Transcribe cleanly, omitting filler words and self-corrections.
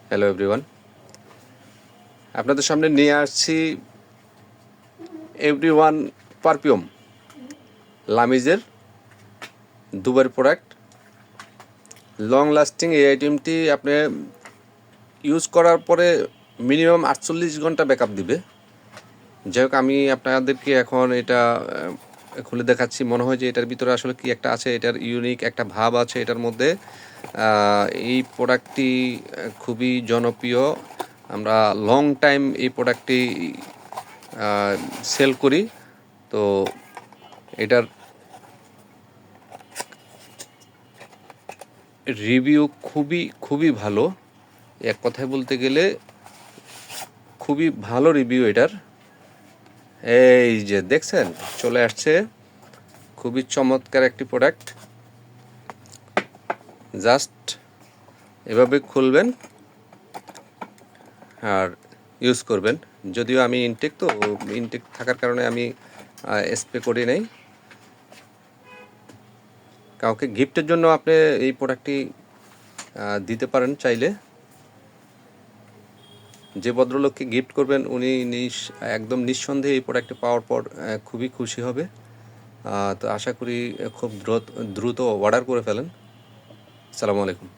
Hello everyone, আপনাদের সামনে নিয়ে আসছি এভরিওয়ান পারফিউম, লামিজের দুবার প্রোডাক্ট। লং লাস্টিং এই আইটেমটি আপনি ইউজ করার পরে মিনিমাম 48 ঘন্টা ব্যাকআপ দিবে। যাই হোক, আমি আপনাদেরকে এখন এটা খুলে দেখাচ্ছি। মনে হয় যে এটার ভিতরে আসলে কি একটা আছে, এটার ইউনিক একটা ভাব আছে এটার মধ্যে। এই প্রোডাক্টটি খুবই জনপ্রিয়, আমরা লং টাইম এই প্রোডাক্টটি সেল করি। তো এটার রিভিউ খুবই ভালো, এক কথায় বলতে গেলে খুবই ভালো রিভিউ এটার। এই যে দেখছেন চলে আসছে, খুবই চমৎকার একটি প্রোডাক্ট। জাস্ট এভাবে খুলবেন আর ইউজ করবেন। যদিও আমি ইনটেক থাকার কারণে আমি স্প্রে করি নাই। কাউকে গিফটের জন্য আপনি এই প্রোডাক্টটি দিতে পারেন চাইলে। যে ভদ্রলোককে গিফট করবেন উনি একদম নিঃসন্দেহে এই প্রোডাক্টটি পাওয়ার পর খুবই খুশি হবে। তো আশা করি খুব দ্রুত অর্ডার করে ফেলেন। আসসালামু আলাইকুম।